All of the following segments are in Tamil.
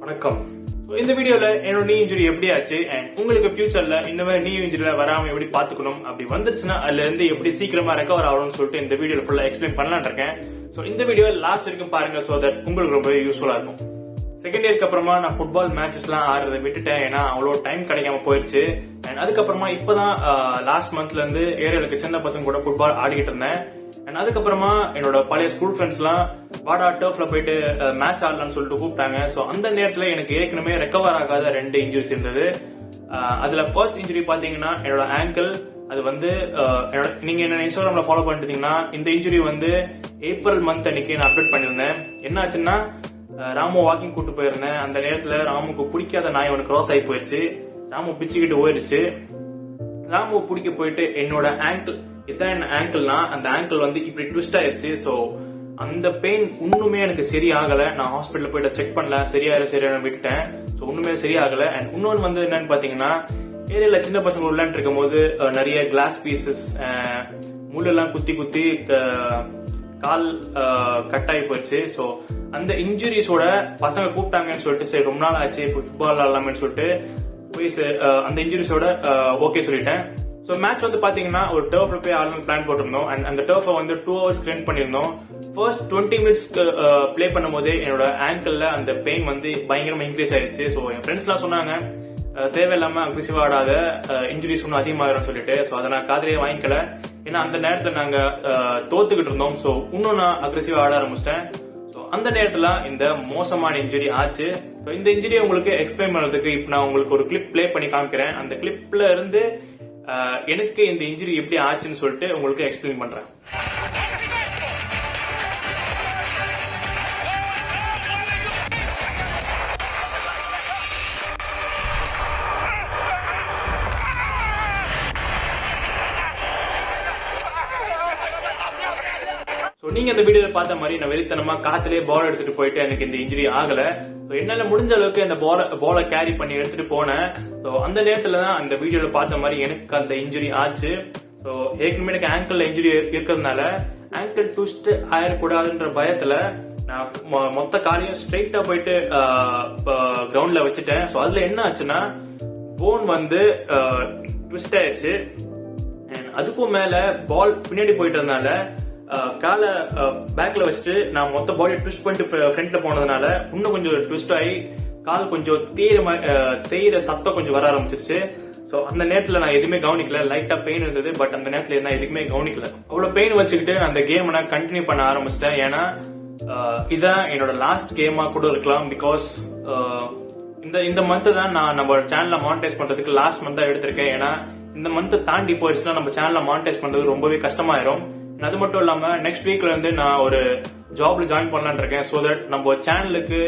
வணக்கம். இந்த வீடியோல என்னோட நீ இன்ஜுரி எப்படி ஆச்சு அண்ட் உங்களுக்கு ஃபியூச்சர்ல இந்த மாதிரி நீ இன்ஜுரியில வராம எப்படி பாத்துக்கணும், அப்படி வந்துருச்சுன்னா அதுல இருந்து எப்படி சீக்கிரமா ரெக்கவர் ஆகணும்னு சொல்லிட்டு இந்த வீடியோல ஃபுல்லா எக்ஸ்பிளைன் பண்ணலாம்னு இருக்கேன். சோ இந்த வீடியோ லாஸ்ட் வரைக்கும் பாருங்க, சோ தட் உங்களுக்கு ரொம்ப யூஸ்ஃபுல்லா இருக்கும். செகண்ட் இயருக்கு அப்புறமா நான் ஃபுட்பால் மேட்சஸ் எல்லாம் ஆடுறதை விட்டுட்டேன், ஏன்னா அவ்வளோ டைம் கிடைக்காம போயிருச்சு. அண்ட் அதுக்கப்புறமா இப்பதான் லாஸ்ட் மந்த்ல இருந்து ஏரியாவுக்கு சின்ன பசங்க கூட ஃபுட்பால் ஆடிக்கிட்டு இருந்தேன். அண்ட் அதுக்கப்புறமா என்னோட பழைய ஸ்கூல் ஃப்ரெண்ட்ஸ் எல்லாம் வாடா டர்ஃப்ல போயிட்டு மேட்ச் ஆடலாம்னு சொல்லிட்டு கூப்பிட்டாங்க. ஸோ அந்த நேரத்தில் எனக்கு ஏற்கனவே ரெக்கவர் ஆகாத 2 இன்ஜுரிஸ் இருந்தது. அதுல ஃபர்ஸ்ட் இன்ஜுரி பாத்தீங்கன்னா என்னோட ஆங்கிள். அது வந்து நீங்க என்ன இன்ஸ்டாகிராம்ல ஃபாலோ பண்ணிட்டீங்கன்னா இந்த இன்ஜுரி வந்து ஏப்ரல் மந்த் அன்னைக்கு நான் அப்டேட் பண்ணிருந்தேன். என்ன ஆச்சுன்னா ராமு வாக்கிங் கூட்டு போயிருந்தேன். அந்த நேரத்துல ராமுக்கு பிடிக்காத நாய் ஒன்று கிராஸ் ஆகி போயிருச்சு. ராமு பிச்சுக்கிட்டு ஓடிடுச்சு. ராமு பிடிக்க போயிட்டு என்னோட ஆங்கிள், இதான் என்ன ஆங்கிள்னா அந்த ஆங்கிள் வந்து இப்படி ட்விஸ்ட் ஆயிருச்சு. ஸோ அந்த பெயின் இன்னுமே எனக்கு சரியாகல. நான் ஹாஸ்பிட்டல் போயிட்டு செக் பண்ணல, சரியாயிரம் விட்டுட்டேன். ஸோ ஒண்ணுமே சரியாகல. அண்ட் இன்னொன்று வந்து என்னன்னு பாத்தீங்கன்னா ஏரியால சின்ன பசங்க விளையாண்டு இருக்கும் போது நிறைய கிளாஸ் பீசஸ் முள்ளெல்லாம் குத்தி கால் கட்டாயி போயிடுச்சு. ஸோ அந்த இன்ஜுரிஸோட பசங்க கூப்பிட்டாங்கன்னு சொல்லிட்டு சரி ரொம்ப நாள் ஆச்சு ஃபுட்பால் ஆடலாமேன்னு சொல்லிட்டு போய் அந்த இன்ஜுரிஸோட ஓகே சொல்லிட்டேன். ஸோ மேட்ச் வந்து பாத்தீங்கன்னா ஒரு டர்ஃப்ல போய் ஆடலாம் பிளான் போட்டிருந்தோம். அண்ட் அந்த டர்ஃபை வந்து 2 hours ஸ்பெண்ட் பண்ணிருந்தோம். ஃபர்ஸ்ட் 20 minutes பிளே பண்ணும் போதே என்னோட ஆங்கிள் அந்த பெயின் வந்து பயங்கரமா இன்க்ரீஸ் ஆயிடுச்சு. ஸோ என் ஃப்ரெண்ட்ஸ் எல்லாம் சொன்னாங்க தேவையில்லாம அக்ரெசிவ் ஆடாத, இன்ஜுரிஸ் ஒன்னும் அதிகமாகிடும் சொல்லிட்டு. ஸோ அதை நான் காதலியே வாங்கிக்கல, ஏன்னா அந்த நேரத்துல நாங்க தோத்துக்கிட்டு இருந்தோம். ஸோ இன்னும் நான் அக்ரெசிவ் ஆட ஆரம்பிச்சிட்டேன். ஸோ அந்த நேரத்துல இந்த மோசமான இன்ஜுரி ஆச்சு. ஸோ இந்த இன்ஜுரியை உங்களுக்கு எக்ஸ்பிளைன் பண்றதுக்கு இப்ப நான் உங்களுக்கு ஒரு கிளிப் பிளே பண்ணி காமிக்கிறேன். அந்த கிளிப்ல இருந்து எனக்கு இந்த இன்ஜுரி எப்படி ஆச்சுன்னு சொல்லிட்டு உங்களுக்கு எக்ஸ்பிளைன் பண்றேன். நீங்க இந்த வீடியோல பார்த்த மாதிரி நான் வெறித்தனமா காத்திலே பால் எடுத்துட்டு போயிட்டு எனக்கு இந்த இன்ஜுரி ஆகல. என்னால முடிஞ்ச அளவுக்கு அந்த பாலை கேரி பண்ணி எடுத்துட்டு போனேன். அந்த நேரத்துல தான் அந்த வீடியோல பார்த்த மாதிரி எனக்கு அந்த இன்ஜுரி ஆச்சு. ஏற்கனவே எனக்கு ஆங்கிள் இன்ஜுரி இருக்கிறதுனால ஆங்கிள் ட்விஸ்ட் ஆயிடக்கூடாதுன்ற பயத்துல நான் மொத்த காலையும் ஸ்ட்ரெயிட்டா போயிட்டு கிரவுண்ட்ல வச்சுட்டேன். ஸோ அதுல என்ன ஆச்சுன்னா போன் வந்து ட்விஸ்ட் ஆயிடுச்சு. அதுக்கும் மேல பால் பின்னாடி போயிட்டு இருந்தனால காலை பேக்ல வச்சுட்டு நான் மொத்த பாடியை ட்விஸ்ட் பண்ணிட்டு ஃப்ரண்ட்ல போனதுனால இன்னும் கொஞ்சம் ட்விஸ்ட் ஆகி கால் கொஞ்சம் தேயிற சத்தம் கொஞ்சம் வர ஆரம்பிச்சிருச்சு. ஸோ அந்த நேரத்துல நான் எதுவுமே கவனிக்கல. லைட்டா பெயின் இருந்தது, பட் அந்த நேரத்துல நான் எதுவுமே கவனிக்கல. அவ்வளவு பெயின் வச்சுக்கிட்டு அந்த கேம் நான் கண்டினியூ பண்ண ஆரம்பிச்சிட்டேன். ஏன்னா இதான் என்னோட லாஸ்ட் கேமா கூட இருக்கலாம். பிகாஸ் இந்த மந்த் தான் நான் நம்ம சேனலை மானிட்டைஸ் பண்றதுக்கு லாஸ்ட் மந்த் எடுத்திருக்கேன். ஏன்னா இந்த மந்த் தாண்டி போயிடுச்சுன்னா நம்ம சேனலை மானிட்டைஸ் பண்றது ரொம்பவே கஷ்டமாயிரும். அது மட்டும் இல்லாம நெக்ஸ்ட் வீக்ல இருந்து நான் ஒரு ஜாப்ல ஜாயின் பண்ணலான்னு இருக்கேன். சோ தட் நம்ம சேனலுக்கு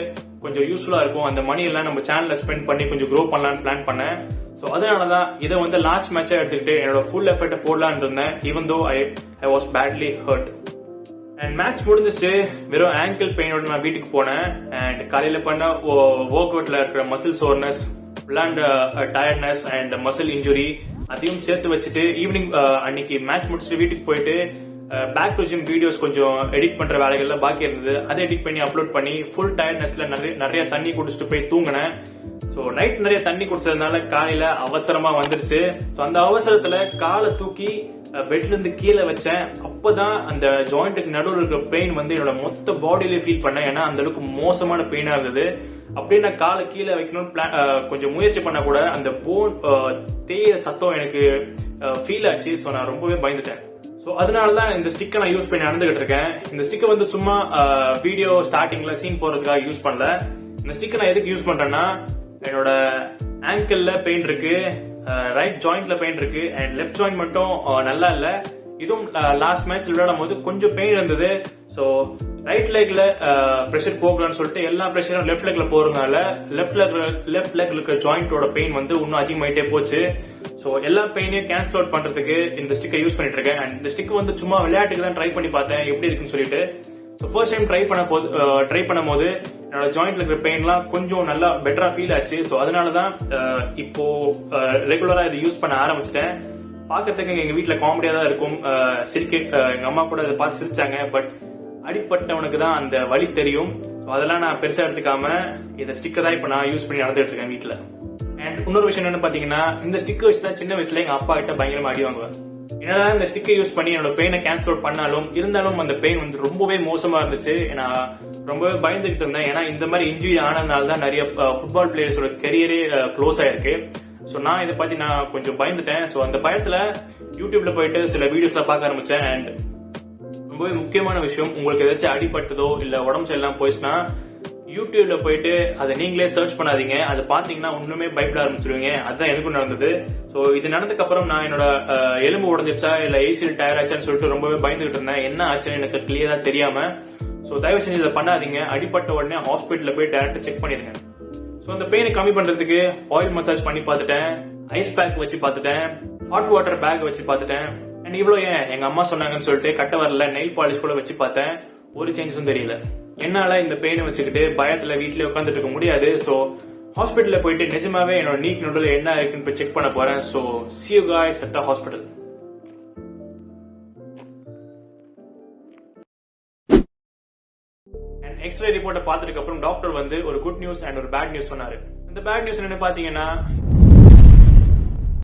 கொஞ்சம் யூஸ்ஃபுல்லா இருக்கும். அந்த மணி எல்லாம் நம்ம சேனல்ல ஸ்பெண்ட் பண்ணி கொஞ்சம் க்ரோ பண்ணலாம்னு பிளான் பண்ணேன். சோ அதனாலதான் இதை வந்து லாஸ்ட் மேட்சா எடுத்துக்கிட்டு என்னோட ஃபுல் எஃபர்ட் போடலான்னு இருந்தேன். Even though I was badly hurt. And match முடிஞ்சிச்சு. வெறும் ஆங்கிள் பெயினோட நான் வீட்டுக்கு போனேன். அண்ட் காலையில பண்ண ஒர்க் அவுட்ல இருக்கிற மசில் சோர்னஸ், விளையாண்ட டயர்ட்னஸ் அண்ட் மசில் இன்ஜுரி அதையும் சேர்த்து வச்சுட்டு ஈவினிங் அன்னைக்கு மேட்ச் முடிச்சுட்டு வீட்டுக்கு போயிட்டு பேக் டு ஜிம் வீடியோஸ் கொஞ்சம் எடிட் பண்ற வேலைகள்ல பாக்கி இருந்தது. அதை எடிட் பண்ணி அப்லோட் பண்ணி ஃபுல் டயர்ட்னஸ்ல நிறைய தண்ணி குடிச்சிட்டு போய் தூங்கினேன். ஸோ நைட் நிறைய தண்ணி குடிச்சதுனால காலையில அவசரமா வந்துருச்சு. ஸோ அந்த அவசரத்துல காலை தூக்கி பெட்ல இருந்து கீழே வச்சேன். அப்பதான் அந்த ஜாயிண்ட்டுக்கு நடுவில் இருக்கிற பெயின் வந்து என்னோட மொத்த பாடியில ஃபீல் பண்ணேன். ஏன்னா அந்த அளவுக்கு மோசமான பெயினா இருந்தது. அப்படியே நான் காலை கீழே வைக்கணும்னு கொஞ்சம் முயற்சி பண்ண கூட அந்த போன் தேயிற சத்தம் எனக்கு ஃபீல் ஆச்சு. ஸோ நான் ரொம்பவே பயந்துட்டேன். ஸோ அதனாலதான் இந்த ஸ்டிக்கை நான் யூஸ் பண்ணி நடந்துகிட்டு இருக்கேன். இந்த ஸ்டிக்கை வந்து சும்மா வீடியோ ஸ்டார்டிங்ல சீன் போறதுக்காக யூஸ் பண்ணல. இந்த ஸ்டிக்கை நான் எதுக்கு யூஸ் பண்றேன்னா என்னோட ஆங்கிள் பெயின் இருக்கு, ரைட் ஜாயிண்ட்ல பெயின் இருக்கு அண்ட் லெஃப்ட் ஜாயிண்ட் மட்டும் நல்லா இல்ல. இதுவும் லாஸ்ட் மேட்ச் விளையாடும் போது கொஞ்சம் பெயின் இருந்தது. ஸோ ரைட் லெக்ல ப்ரெஷர் போகலான்னு சொல்லிட்டு எல்லா ப்ரெஷரும் லெஃப்ட் லெக்ல போறதுனால லெஃப்ட் லெக்ல இருக்கிற ஜாயிண்டோட பெயின் வந்து இன்னும் அதிகமாயிட்டே போச்சு. ஸோ எல்லா பெயினையும் கேன்சல் அவுட் பண்றதுக்கு இந்த ஸ்டிக்கை யூஸ் பண்ணிட்டு இருக்கேன். அண்ட் இந்த ஸ்டிக் வந்து சும்மா விளையாட்டுக்கு தான் ட்ரை பண்ணி பார்த்தேன் எப்படி இருக்குன்னு சொல்லிட்டு. ஸோ ஃபர்ஸ்ட் டைம் ட்ரை பண்ணும் போது என்னோட ஜாயிண்ட்ல இருக்கிற பெயின்லாம் கொஞ்சம் நல்லா பெட்டரா ஃபீல் ஆச்சு. ஸோ அதனாலதான் இப்போ ரெகுலரா இதை யூஸ் பண்ண ஆரம்பிச்சிட்டேன். பாக்கிறதுக்கு எங்க வீட்டுல காமெடியா தான் இருக்கும். எங்க அம்மா கூட அதை பார்த்து சிரிச்சாங்க. பட் அடிப்பட்டவனுக்கு தான் அந்த வலி தெரியும். அதெல்லாம் நான் பெருசா எடுத்துக்காம இந்த ஸ்டிக்கர் தான் இப்ப நான் யூஸ் பண்ணி நடந்துட்டு இருக்கேன் வீட்டுல. அண்ட் இன்னொரு விஷயம் என்னன்னு பாத்தீங்கன்னா, இந்த ஸ்டிக்கர் வச்சு தான் சின்ன வயசுல எங்க அப்பா கிட்ட பயங்கரமா அடி வாங்குவேன். என்னதான் இந்த ஸ்டிக்கர் யூஸ் பண்ணி என்னோட பெயினை கேன்சல் அவுட் பண்ணாலும் இருந்தாலும் அந்த பெயின் வந்து ரொம்பவே மோசமா இருந்துச்சு. நான் ரொம்பவே பயந்துகிட்டு இருந்தேன். ஏன்னா இந்த மாதிரி இன்ஜுரி ஆனதுனால தான் நிறைய ஃபுட்பால் பிளேயர்ஸோட கெரியரே க்ளோஸ் ஆயிருக்கு. ஸோ நான் இதை பத்தி நான் கொஞ்சம் பயந்துட்டேன். ஸோ அந்த பயத்துல யூடியூப்ல போயிட்டு சில வீடியோஸ்ல பார்க்க ஆரம்பிச்சேன். அண்ட் ரொம்பவே முக்கியமான விஷயம், உங்களுக்கு ஏதாச்சும் அடிபட்டதோ இல்ல உடம்பு சரியில்லாம போயிடுச்சுன்னா யூடியூப்ல போயிட்டு அதை நீங்களே சர்ச் பண்ணாதீங்க. அதை பாத்தீங்கன்னா ஒண்ணுமே பயப்பட ஆரம்பிச்சிருவீங்க. அதுதான் எனக்கும் நடந்தது. சோ இது நடந்ததுக்கு அப்புறம் நான் என்னோட எலும்பு உடஞ்சிருச்சா இல்ல ஏசியல் டயர் ஆச்சான்னு சொல்லிட்டு ரொம்பவே பயந்துகிட்டு இருந்தேன். என்ன ஆச்சுன்னு எனக்கு கிளியரா தெரியாம. சோ தயவு செஞ்சு இதை பண்ணாதீங்க. அடிப்பட்ட உடனே ஹாஸ்பிட்டல்ல போய் டைரக்டா செக் பண்ணிருங்க. சோ அந்த பெயினை கம்மி பண்றதுக்கு ஆயில் மசாஜ் பண்ணி பார்த்துட்டேன், ஐஸ் பேக் வச்சு பார்த்துட்டேன், ஹாட் வாட்டர் பேக் வச்சு பார்த்துட்டேன். அண்ட் இவ்வளவு ஏன் எங்க அம்மா சொன்னாங்கன்னு சொல்லிட்டு கட்ட வரல நெயில் பாலிஷ் கூட வச்சு பார்த்தேன். ஒரு சேஞ்சஸும் தெரியல. என்னால இந்த பெயினை வச்சுக்கிட்டு பயத்துல வீட்லயே உட்காந்துட்டு இருக்க முடியாது. சோ ஹாஸ்பிட்டல்ல போயிட்டு நிஜமாவே என்னோட நீக் நடுவில் என்ன இருக்குன்னு போய் செக் பண்ண போறேன். So see you guys at the hospital. And x-ray ரிப்போர்ட்டை பார்த்ததுக்கு அப்புறம் டாக்டர் வந்து ஒரு குட் நியூஸ் அண்ட் ஒரு பேட் நியூஸ் சொன்னாரு. இந்த பேட் நியூஸ் என்ன பாத்தீங்கன்னா,